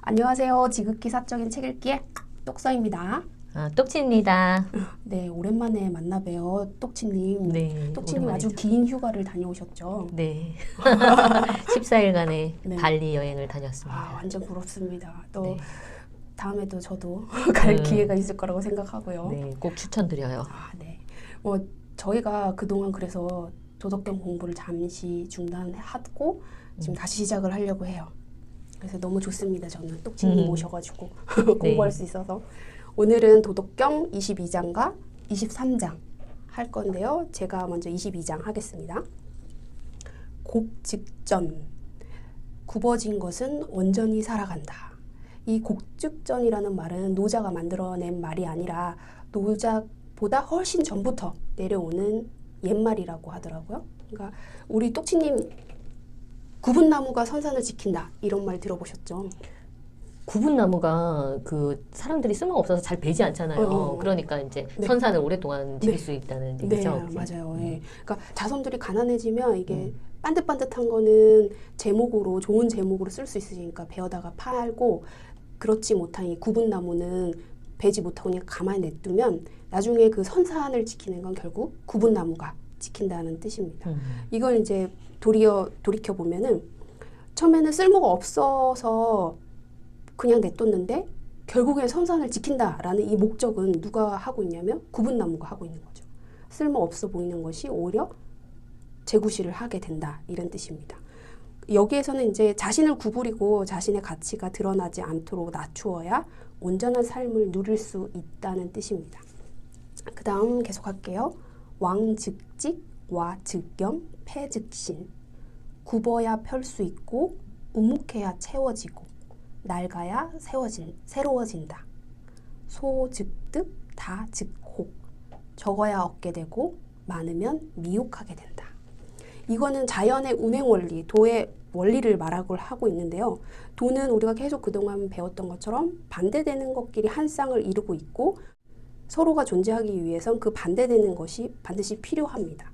안녕하세요. 지극히 사적인 책 읽기의 똑서입니다. 똑치입니다. 네, 오랜만에 만나 봬요. 똑치님. 네, 똑치님 아주 오랜만이죠. 긴 휴가를 다녀오셨죠? 네. 14일간의 네. 발리 여행을 다녔습니다. 완전 부럽습니다. 또 네. 다음에도 저도 갈 기회가 있을 거라고 생각하고요. 네, 꼭 추천드려요. 네. 저희가 그동안 그래서 도덕경 공부를 잠시 중단하고 지금 다시 시작을 하려고 해요. 그래서 너무 좋습니다. 저는 똑치님 모셔가지고 공부할 수 있어서. 오늘은 도덕경 22장과 23장 할 건데요. 제가 먼저 22장 하겠습니다. 곡즉전, 굽어진 것은 온전히 살아간다. 이 곡즉전이라는 말은 노자가 만들어낸 말이 아니라 노자보다 훨씬 전부터 내려오는 옛말이라고 하더라고요. 그러니까 우리 똑치님 굽은 나무가 선산을 지킨다 이런 말 들어보셨죠? 굽은 나무가 그 사람들이 쓸모가 없어서 잘 베지 않잖아요. 그러니까 이제 네. 선산을 오랫동안 지킬 수 있다는 얘기죠. 네, 맞아요. 예. 그러니까 자손들이 가난해지면 이게 반듯반듯한 거는 제목으로 좋은 제목으로 쓸 수 있으니까 베어다가 팔고, 그렇지 못한 이 굽은 나무는 베지 못하고 그냥 가만히 냅두면 나중에 그 선산을 지키는 건 결국 굽은 나무가 지킨다는 뜻입니다. 이걸 이제 돌이켜 보면은 처음에는 쓸모가 없어서 그냥 냅뒀는데 결국엔 선산을 지킨다라는 이 목적은 누가 하고 있냐면 굽은 나무가 하고 있는 거죠. 쓸모 없어 보이는 것이 오히려 재구실을 하게 된다 이런 뜻입니다. 여기에서는 이제 자신을 구부리고 자신의 가치가 드러나지 않도록 낮추어야 온전한 삶을 누릴 수 있다는 뜻입니다. 그 다음 계속할게요. 왕즉직, 와즉경, 패즉신. 굽어야 펼 수 있고 우묵해야 채워지고 낡아야 새로워진다. 소즉득, 다즉혹. 적어야 얻게 되고 많으면 미혹하게 된다. 이거는 자연의 운행 원리, 도의 원리를 말하고 하고 있는데요. 도는 우리가 계속 그동안 배웠던 것처럼 반대되는 것끼리 한 쌍을 이루고 있고 서로가 존재하기 위해선 그 반대되는 것이 반드시 필요합니다.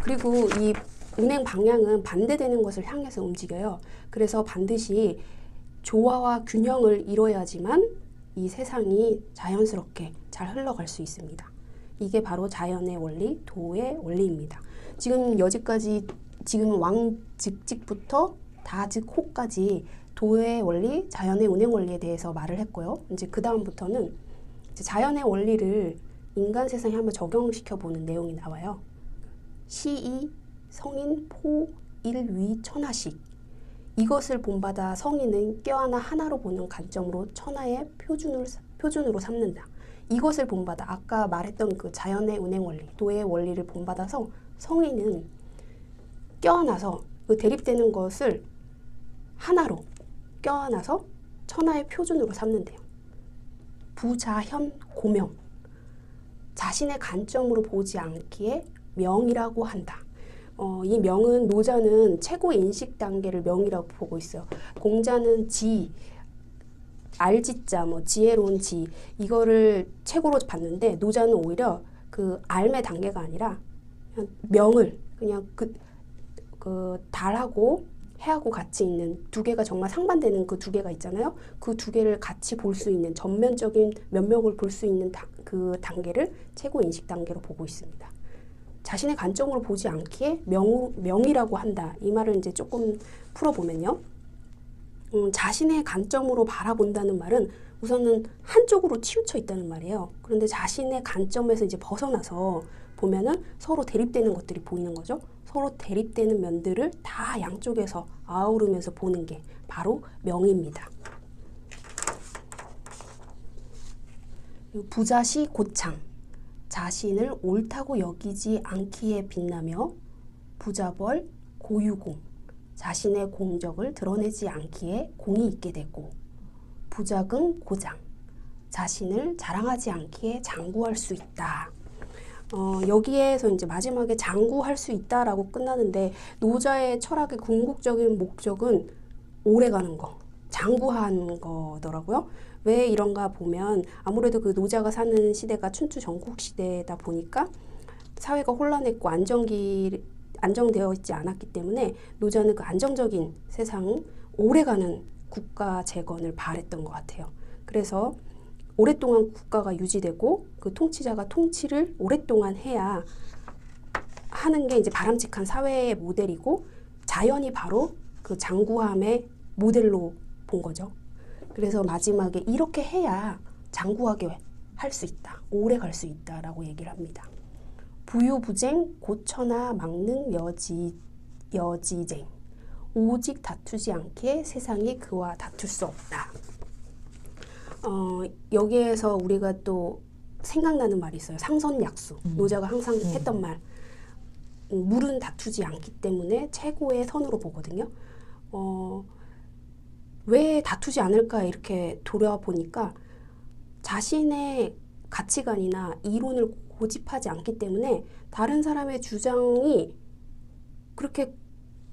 그리고 이 운행 방향은 반대되는 것을 향해서 움직여요. 그래서 반드시 조화와 균형을 이뤄야지만 이 세상이 자연스럽게 잘 흘러갈 수 있습니다. 이게 바로 자연의 원리, 도의 원리입니다. 지금 여기까지 지금 왕즉직부터 다즉호까지 도의 원리, 자연의 운행 원리에 대해서 말을 했고요. 이제 그 다음부터는 자연의 원리를 인간 세상에 한번 적용시켜 보는 내용이 나와요. 시이, 성인, 포, 일, 위, 천하식. 이것을 본받아 성인은 껴하나 하나로 보는 관점으로 천하의 표준으로 삼는다. 이것을 본받아 아까 말했던 그 자연의 운행 원리, 도의 원리를 본받아서 성인은 껴안아서 그 대립되는 것을 하나로 껴안아서 천하의 표준으로 삼는데요. 부자현 고명. 자신의 관점으로 보지 않기에 명이라고 한다. 이 명은 노자는 최고 인식 단계를 명이라고 보고 있어요. 공자는 지, 알지자, 지혜로운 지 이거를 최고로 봤는데 노자는 오히려 그 알의 단계가 아니라 그냥 명을 그냥 그 달하고 해하고 같이 있는 두 개가 정말 상반되는 그 두 개가 있잖아요. 그 두 개를 같이 볼 수 있는 전면적인 면목을 볼 수 있는 그 단계를 최고 인식 단계로 보고 있습니다. 자신의 관점으로 보지 않기에 명이라고 한다. 이 말을 이제 조금 풀어보면요. 자신의 관점으로 바라본다는 말은 우선은 한쪽으로 치우쳐 있다는 말이에요. 그런데 자신의 관점에서 이제 벗어나서 보면은 서로 대립되는 것들이 보이는 거죠. 서로 대립되는 면들을 다 양쪽에서 아우르면서 보는 게 바로 명입니다. 부자시 고창. 자신을 옳다고 여기지 않기에 빛나며 부자벌 고유공. 자신의 공적을 드러내지 않기에 공이 있게 되고 부자긍 고장. 자신을 자랑하지 않기에 장구할 수 있다. 여기에서 이제 마지막에 장구할 수 있다라고 끝나는데 노자의 철학의 궁극적인 목적은 오래가는 거, 장구하는 거더라고요. 왜 이런가 보면 아무래도 그 노자가 사는 시대가 춘추 전국 시대다 보니까 사회가 혼란했고 안정기에 안정되어 있지 않았기 때문에 노자는 그 안정적인 세상, 오래가는 국가 재건을 바랬던 것 같아요. 그래서 오랫동안 국가가 유지되고 그 통치자가 통치를 오랫동안 해야 하는 게 이제 바람직한 사회의 모델이고, 자연이 바로 그 장구함의 모델로 본 거죠. 그래서 마지막에 이렇게 해야 장구하게 할 수 있다, 오래 갈 수 있다라고 얘기를 합니다. 부유부쟁, 고처나 막능, 여지쟁, 오직 다투지 않게 세상이 그와 다툴 수 없다. 여기에서 우리가 또 생각나는 말이 있어요. 상선약수. 노자가 항상 했던 말. 물은 다투지 않기 때문에 최고의 선으로 보거든요. 왜 다투지 않을까 이렇게 돌아보니까 자신의 가치관이나 이론을 고집하지 않기 때문에 다른 사람의 주장이 그렇게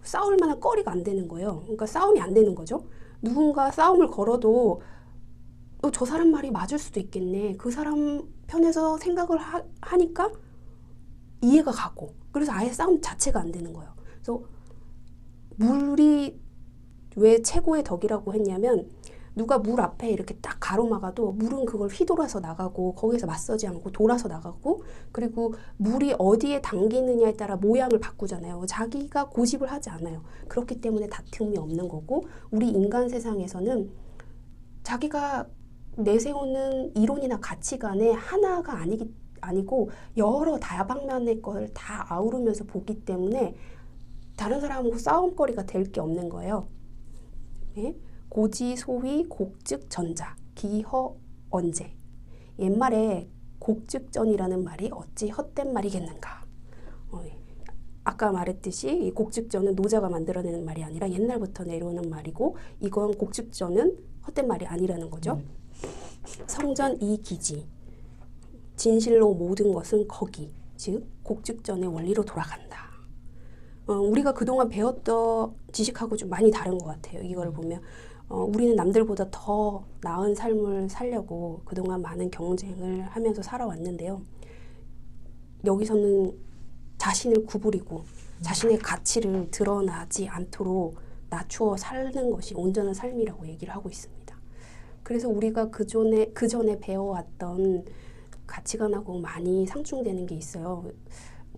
싸울 만한 거리가 안 되는 거예요. 그러니까 싸움이 안 되는 거죠. 누군가 싸움을 걸어도 저 사람 말이 맞을 수도 있겠네. 그 사람 편에서 생각을 하니까 이해가 가고, 그래서 아예 싸움 자체가 안 되는 거예요. 그래서 물이 왜 최고의 덕이라고 했냐면, 누가 물 앞에 이렇게 딱 가로막아도 물은 그걸 휘돌아서 나가고 거기서 맞서지 않고 돌아서 나가고, 그리고 물이 어디에 당기느냐에 따라 모양을 바꾸잖아요. 자기가 고집을 하지 않아요. 그렇기 때문에 다툼이 없는 거고, 우리 인간 세상에서는 자기가 내세우는 이론이나 가치관의 하나가 아니고 여러 다방면의 걸 다 아우르면서 보기 때문에 다른 사람하고 싸움거리가 될 게 없는 거예요. 네? 고지 소위 곡즉전자 기허 언제. 옛말에 곡즉전이라는 말이 어찌 헛된 말이겠는가. 아까 말했듯이 이 곡즉전은 노자가 만들어내는 말이 아니라 옛날부터 내려오는 말이고, 이건 곡즉전은 헛된 말이 아니라는 거죠. 성전 이기지, 진실로 모든 것은 거기, 즉 곡즉전의 원리로 돌아간다. 우리가 그동안 배웠던 지식하고 좀 많이 다른 것 같아요. 이걸 보면 우리는 남들보다 더 나은 삶을 살려고 그동안 많은 경쟁을 하면서 살아왔는데요. 여기서는 자신을 구부리고 자신의 가치를 드러나지 않도록 낮추어 사는 것이 온전한 삶이라고 얘기를 하고 있습니다. 그래서 우리가 그 전에 배워왔던 가치관하고 많이 상충되는 게 있어요.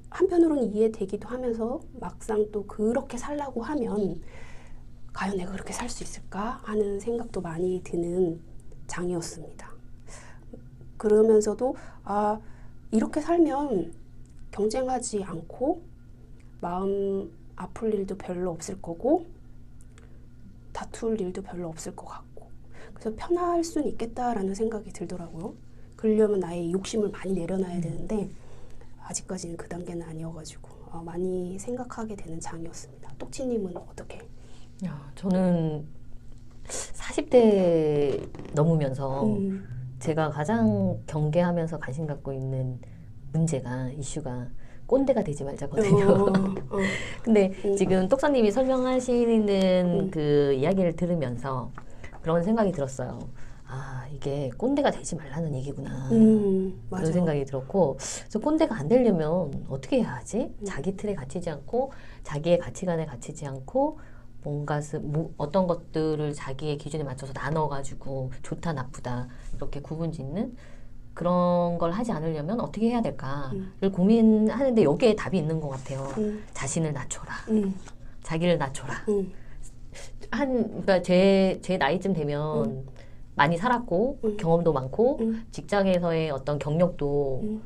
한편으로는 이해되기도 하면서 막상 또 그렇게 살라고 하면 과연 내가 그렇게 살 수 있을까 하는 생각도 많이 드는 장이었습니다. 그러면서도 이렇게 살면 경쟁하지 않고 마음 아플 일도 별로 없을 거고 다툴 일도 별로 없을 것 같고, 그래서 편할 수는 있겠다라는 생각이 들더라고요. 그러려면 나의 욕심을 많이 내려놔야 되는데 아직까지는 그 단계는 아니어가지고 많이 생각하게 되는 장이었습니다. 똑치님은 어떻게? 저는 40대 넘으면서 제가 가장 경계하면서 관심 갖고 있는 문제가, 이슈가 꼰대가 되지 말자거든요. 근데 지금 똑사님이 설명하시는 그 이야기를 들으면서 그런 생각이 들었어요. 이게 꼰대가 되지 말라는 얘기구나. 그런 생각이 들었고, 그래서 꼰대가 안 되려면 어떻게 해야 하지? 자기 틀에 갇히지 않고 자기의 가치관에 갇히지 않고 뭔가 어떤 것들을 자기의 기준에 맞춰서 나눠가지고 좋다 나쁘다 이렇게 구분짓는 그런 걸 하지 않으려면 어떻게 해야 될까를 고민하는데 여기에 답이 있는 것 같아요. 자신을 낮춰라. 자기를 낮춰라. 그러니까 제 나이쯤 되면 많이 살았고 경험도 많고 직장에서의 어떤 경력도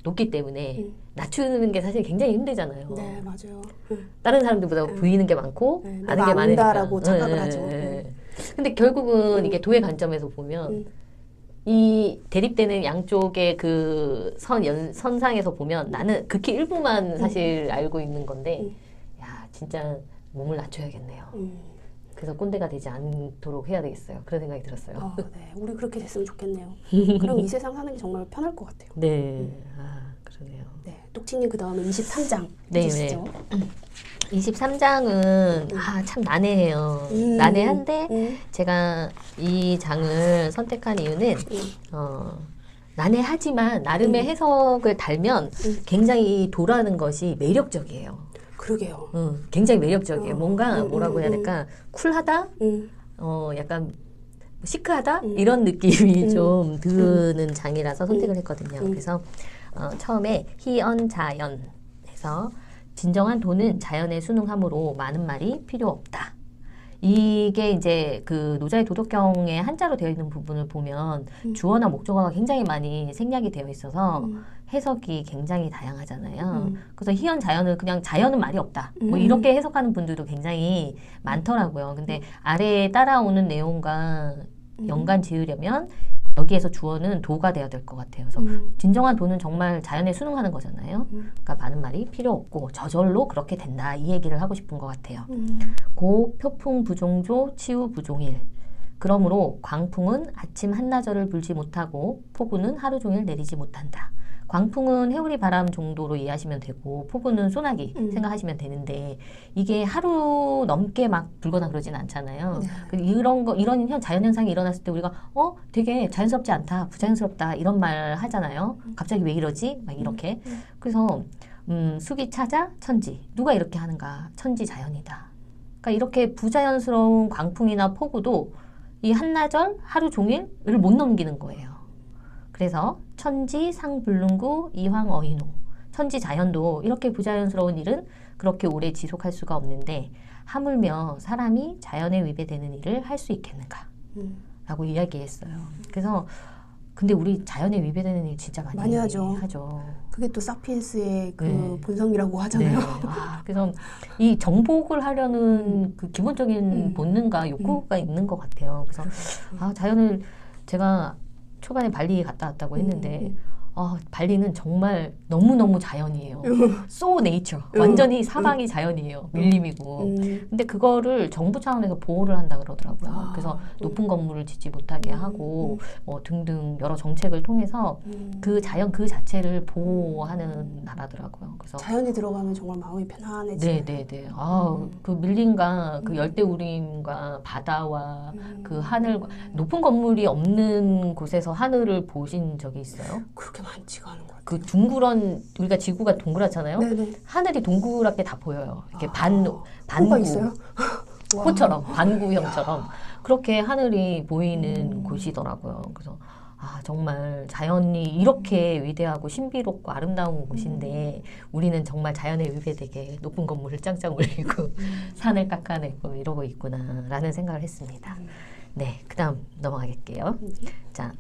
높기 때문에 낮추는 게 사실 굉장히 힘들잖아요. 네, 맞아요. 다른 사람들보다 보이는 게 많고 아는 게 많으니까. 라고 착각을 하죠. 근데 결국은 이게 도의 관점에서 보면 이 대립되는 양쪽의 그 선상에서 보면 나는 극히 일부만 사실 알고 있는 건데, 야, 진짜 몸을 낮춰야겠네요. 그래서 꼰대가 되지 않도록 해야 되겠어요. 그런 생각이 들었어요. 네, 우리 그렇게 됐으면 좋겠네요. 그럼 이 세상 사는 게 정말 편할 것 같아요. 네, 그러네요. 네, 똑치님 그 다음에 23장 네, 있으시죠? 23장은 참 난해해요. 난해한데 제가 이 장을 선택한 이유는 난해하지만 나름의 해석을 달면 굉장히 도라는 것이 매력적이에요. 그러게요. 굉장히 매력적이에요. 뭔가 뭐라고 해야 음. 될까? 쿨하다? 음. 약간 시크하다? 이런 느낌이 좀 드는 장이라서 선택을 했거든요. 음. 그래서 처음에 희언자연에서 진정한 도는 자연에 순응하므로 많은 말이 필요 없다. 이게 이제 그 노자의 도덕경에 한자로 되어 있는 부분을 보면 주어나 목적어가 굉장히 많이 생략이 되어 있어서 해석이 굉장히 다양하잖아요. 그래서 희연 자연을 그냥 자연은 말이 없다. 뭐 이렇게 해석하는 분들도 굉장히 많더라고요. 근데 아래에 따라오는 내용과 연관 지으려면 여기에서 주어는 도가 돼야 될 것 같아요. 그래서 진정한 도는 정말 자연에 순응하는 거잖아요. 그러니까 많은 말이 필요 없고 저절로 그렇게 된다. 이 얘기를 하고 싶은 것 같아요. 고 표풍 부종조 치우 부종일. 그러므로 광풍은 아침 한나절을 불지 못하고 폭우는 하루 종일 내리지 못한다. 광풍은 해오리 바람 정도로 이해하시면 되고 폭우는 소나기 생각하시면 되는데 이게 하루 넘게 막 불거나 그러진 않잖아요. 이런 자연 현상이 일어났을 때 우리가 되게 자연스럽지 않다, 부자연스럽다 이런 말 하잖아요. 갑자기 왜 이러지? 막 이렇게. 그래서 숙이 찾아 천지. 누가 이렇게 하는가? 천지 자연이다. 그러니까 이렇게 부자연스러운 광풍이나 폭우도 이 한나절, 하루 종일을 못 넘기는 거예요. 그래서 천지 상불능구 이황어인호. 천지 자연도 이렇게 부자연스러운 일은 그렇게 오래 지속할 수가 없는데 하물며 사람이 자연에 위배되는 일을 할 수 있겠는가? 라고 이야기했어요. 그래서 근데 우리 자연에 위배되는 일 진짜 많이 하죠. 그게 또 사피엔스의 그 본성이라고 하잖아요. 네. 그래서 이 정복을 하려는 그 기본적인 본능과 욕구가 있는 것 같아요. 그래서 자연을 제가 초반에 발리 갔다 왔다고 했는데 발리는 정말 너무너무 자연이에요. So nature. 완전히 사방이 자연이에요. 밀림이고. 근데 그거를 정부 차원에서 보호를 한다 그러더라고요. 그래서 높은 건물을 짓지 못하게 하고 등등 여러 정책을 통해서 그 자연 그 자체를 보호하는 나라더라고요. 그래서 자연에 들어가면 정말 마음이 편안해지네요. 네네네. 그 밀림과 그 열대우림과 바다와 그 하늘, 높은 건물이 없는 곳에서 하늘을 보신 적이 있어요? 그렇게 많지가 않은 것 같아요. 그 둥그런, 우리가 지구가 동그랗잖아요. 네네. 하늘이 동그랗게 다 보여요. 이렇게 호가 있어요? 호처럼, 반구형처럼 그렇게 하늘이 보이는 곳이더라고요. 그래서 정말 자연이 이렇게 위대하고 신비롭고 아름다운 곳인데 우리는 정말 자연에 위배되게 높은 건물을 짱짱 올리고 산을 깎아내고 이러고 있구나라는 생각을 했습니다. 네, 그 다음 넘어가겠게요. 자,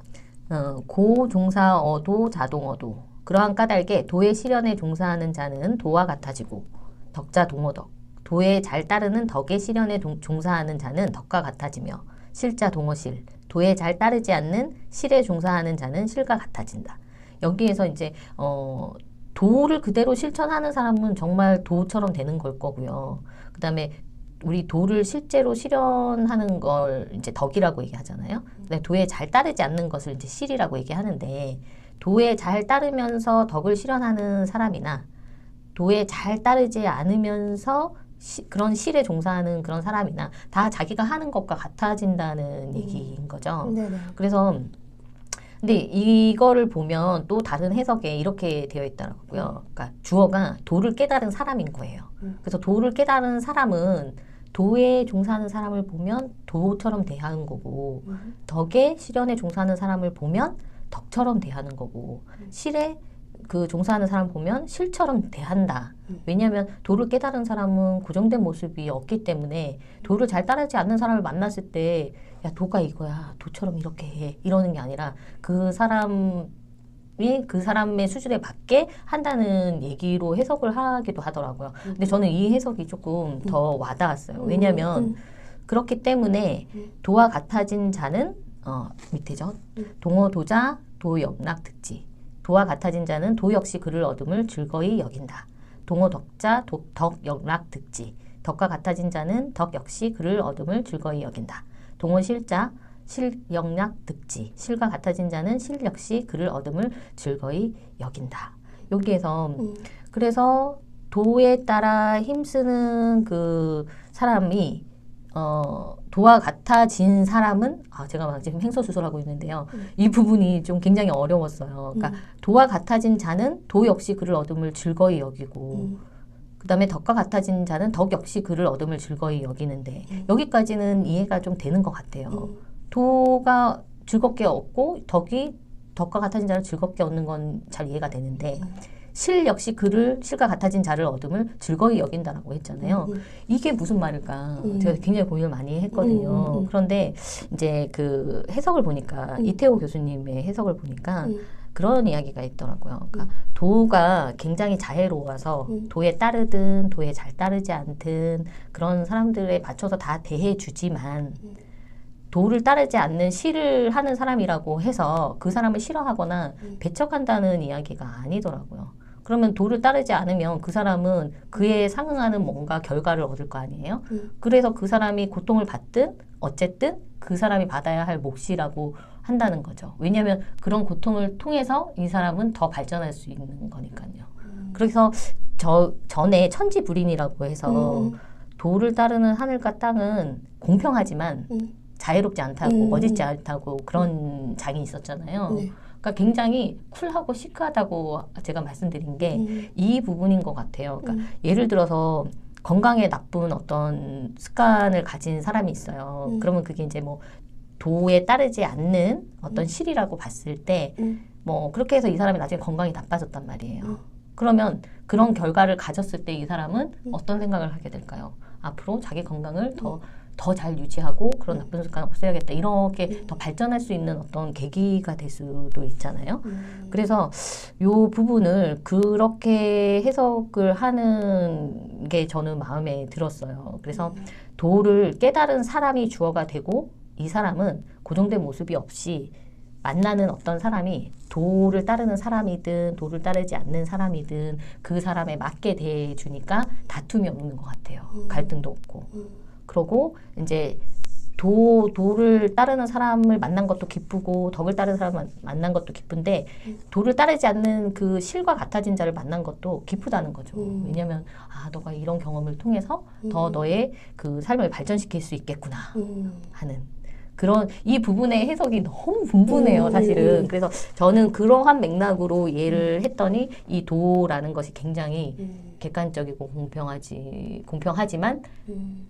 고 종사 어도 자동어도. 그러한 까닭에 도의 실현에 종사하는 자는 도와 같아지고 덕자 동어덕. 도에 잘 따르는 덕의 실현에 종사하는 자는 덕과 같아지며 실자 동어실. 도에 잘 따르지 않는 실에 종사하는 자는 실과 같아진다. 여기에서 이제 도를 그대로 실천하는 사람은 정말 도처럼 되는 걸 거고요. 그 다음에 우리 도를 실제로 실현하는 걸 이제 덕이라고 얘기하잖아요. 근데 도에 잘 따르지 않는 것을 이제 실이라고 얘기하는데 도에 잘 따르면서 덕을 실현하는 사람이나 도에 잘 따르지 않으면서 그런 실에 종사하는 그런 사람이나 다 자기가 하는 것과 같아진다는 얘기인 거죠. 네네. 그래서 근데 이거를 보면 또 다른 해석에 이렇게 되어 있더라고요. 그러니까 주어가 도를 깨달은 사람인 거예요. 그래서 도를 깨달은 사람은 도에 종사하는 사람을 보면 도처럼 대하는 거고 덕에 실현에 종사하는 사람을 보면 덕처럼 대하는 거고 실에 그 종사하는 사람 보면 실처럼 대한다. 왜냐하면 도를 깨달은 사람은 고정된 모습이 없기 때문에 도를 잘 따르지 않는 사람을 만났을 때 야, 도가 이거야. 도처럼 이렇게 해. 이러는 게 아니라 그 사람이 그 사람의 수준에 맞게 한다는 얘기로 해석을 하기도 하더라고요. 근데 저는 이 해석이 조금 더 와닿았어요. 왜냐하면 그렇기 때문에 도와 같아진 자는 밑에죠. 동어도자 도역락 득지. 도와 같아진 자는 도 역시 그를 얻음을 즐거이 여긴다. 동어덕자 덕역락 득지. 덕과 같아진 자는 덕 역시 그를 얻음을 즐거이 여긴다. 동어실자 실역락 득지. 실과 같아진 자는 실 역시 그를 얻음을 즐거이 여긴다. 여기에서 그래서 도에 따라 힘쓰는 그 사람이 도와 같아진 사람은 제가 막 지금 횡설수설하고 있는데요. 이 부분이 좀 굉장히 어려웠어요. 그러니까 도와 같아진 자는 도 역시 그를 얻음을 즐거이 여기고 그다음에 덕과 같아진 자는 덕 역시 그를 얻음을 즐거이 여기는데 여기까지는 이해가 좀 되는 것 같아요. 도가 즐겁게 얻고 덕과 같아진 자를 즐겁게 얻는 건 잘 이해가 되는데 실 역시 실과 같아진 자를 얻음을 즐거이 여긴다라고 했잖아요. 이게 무슨 말일까? 제가 굉장히 고민을 많이 했거든요. 그런데 이제 그 해석을 보니까 이태호 교수님의 해석을 보니까 그런 이야기가 있더라고요. 그러니까 도가 굉장히 자애로워서 도에 따르든 도에 잘 따르지 않든 그런 사람들에 맞춰서 다 대해주지만 도를 따르지 않는 실을 하는 사람이라고 해서 그 사람을 싫어하거나 배척한다는 이야기가 아니더라고요. 그러면 도를 따르지 않으면 그 사람은 그에 상응하는 뭔가 결과를 얻을 거 아니에요? 그래서 그 사람이 고통을 받든 어쨌든 그 사람이 받아야 할 몫이라고 한다는 거죠. 왜냐하면 그런 고통을 통해서 이 사람은 더 발전할 수 있는 거니까요. 그래서 전에 천지불인이라고 해서 도를 따르는 하늘과 땅은 공평하지만 자유롭지 않다고 멋있지 않다고 그런 장이 있었잖아요. 네. 그러니까 굉장히 쿨하고 시크하다고 제가 말씀드린 게 이 부분인 것 같아요. 그러니까 예를 들어서 건강에 나쁜 어떤 습관을 가진 사람이 있어요. 그러면 그게 이제 뭐 도에 따르지 않는 어떤 실이라고 봤을 때 뭐 그렇게 해서 이 사람이 나중에 건강이 나빠졌단 말이에요. 그러면 그런 결과를 가졌을 때 이 사람은 어떤 생각을 하게 될까요? 앞으로 자기 건강을 더 잘 유지하고 그런 나쁜 습관 없애야겠다. 이렇게 더 발전할 수 있는 어떤 계기가 될 수도 있잖아요. 그래서 요 부분을 그렇게 해석을 하는 게 저는 마음에 들었어요. 그래서 도를 깨달은 사람이 주어가 되고 이 사람은 고정된 모습이 없이 만나는 어떤 사람이 도를 따르는 사람이든 도를 따르지 않는 사람이든 그 사람에 맞게 대해주니까 다툼이 없는 것 같아요. 갈등도 없고. 그러고 이제 도를 따르는 사람을 만난 것도 기쁘고 덕을 따르는 사람을 만난 것도 기쁜데 도를 따르지 않는 그 실과 같아진 자를 만난 것도 기쁘다는 거죠. 왜냐하면 너가 이런 경험을 통해서 더 너의 그 삶을 발전시킬 수 있겠구나 하는 그런 이 부분의 해석이 너무 분분해요, 사실은. 그래서 저는 그러한 맥락으로 이해를 했더니 이 도라는 것이 굉장히 객관적이고 공평하지만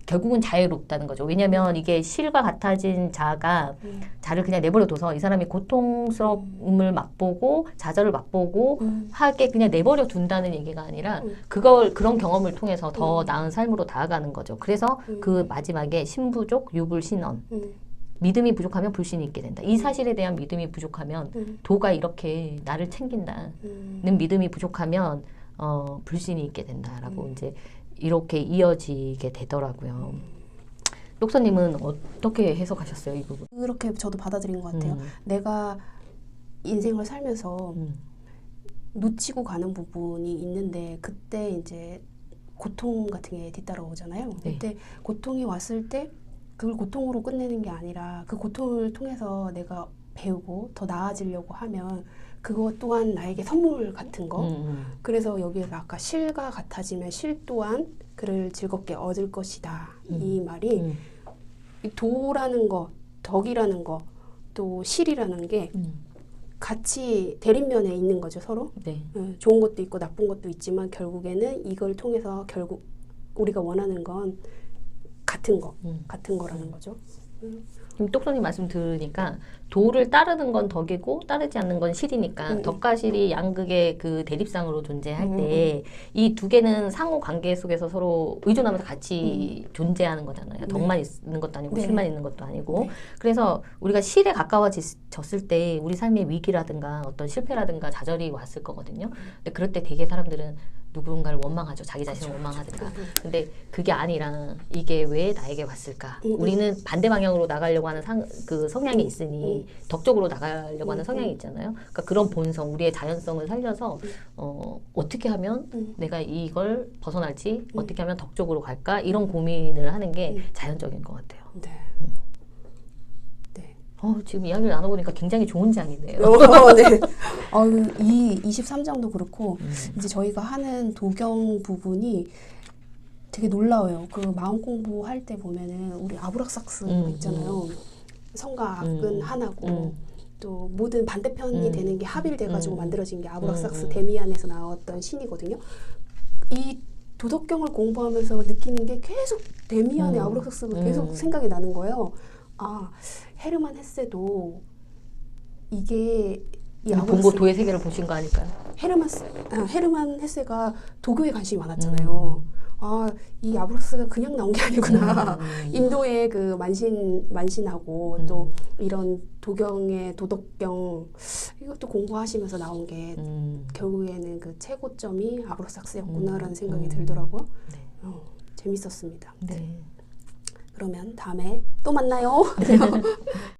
결국은 자유롭다는 거죠. 왜냐하면 이게 실과 같아진 자가 자를 그냥 내버려둬서 이 사람이 고통스러움을 맛보고 좌절을 맛보고 하게 그냥 내버려 둔다는 얘기가 아니라 그런 경험을 통해서 더 나은 삶으로 나아가는 거죠. 그래서 그 마지막에 신부족 유불신언 믿음이 부족하면 불신이 있게 된다. 이 사실에 대한 믿음이 부족하면 도가 이렇게 나를 챙긴다는 믿음이 부족하면 불신이 있게 된다라고 이제 이렇게 이어지게 되더라고요. 녹서님은 어떻게 해석하셨어요, 이 부분? 그렇게 저도 받아들인 것 같아요. 내가 인생을 살면서 놓치고 가는 부분이 있는데 그때 이제 고통 같은 게 뒤따라오잖아요. 네. 그때 고통이 왔을 때 그걸 고통으로 끝내는 게 아니라 그 고통을 통해서 내가 배우고 더 나아지려고 하면 그것 또한 나에게 선물 같은 거. 그래서 여기에서 아까 실과 같아지면 실 또한 그를 즐겁게 얻을 것이다. 이 말이 이 도라는 거, 덕이라는 거, 또 실이라는 게 같이 대립면에 있는 거죠, 서로. 네. 좋은 것도 있고 나쁜 것도 있지만 결국에는 이걸 통해서 결국 우리가 원하는 건 같은 거라는 거죠. 똑손님 말씀 들으니까 도를 따르는 건 덕이고 따르지 않는 건 실이니까 덕과 실이 양극의 그 대립상으로 존재할 때 이 두 개는 상호 관계 속에서 서로 의존하면서 같이 존재하는 거잖아요. 덕만 있는 것도 아니고 실만 있는 것도 아니고. 그래서 우리가 실에 가까워졌을 때 우리 삶의 위기라든가 어떤 실패라든가 좌절이 왔을 거거든요. 근데 그럴 때 되게 사람들은 누군가를 원망하죠. 자기 자신을 원망하든가. 근데 그게 아니라 이게 왜 나에게 왔을까? 우리는 반대 방향으로 나가려고 하는 그 성향이 있으니 덕적으로 나가려고 하는 성향이 있잖아요. 그러니까 그런 본성, 우리의 자연성을 살려서 어떻게 하면 내가 이걸 벗어날지, 어떻게 하면 덕적으로 갈까? 이런 고민을 하는 게 자연적인 것 같아요. 네. 네. 지금 이야기를 나눠보니까 굉장히 좋은 장이네요. 네. 이 23장도 그렇고 이제 저희가 하는 도경 부분이 되게 놀라워요. 그 마음 공부할 때 보면은 우리 아브락삭스 있잖아요. 성과 악은 하나고 또 모든 반대편이 되는 게 합일돼가지고 만들어진 게 아브락삭스 데미안에서 나왔던 신이거든요. 이 도덕경을 공부하면서 느끼는 게 계속 데미안의 아브락삭스가 계속 생각이 나는 거예요. 아, 헤르만 헤세도 이게 이 본고 도의 세계를 보신 거 아닐까요? 헤르만 헤세가 도교에 관심이 많았잖아요. 아, 이 아브락스가 그냥 나온 게 아니구나. 인도의 그 만신하고 또 이런 도경의 도덕경 이것도 공부하시면서 나온 게 결국에는 그 최고점이 아브락삭스였구나라는 생각이 들더라고요. 네. 재밌었습니다. 네. 그러면 다음에 또 만나요.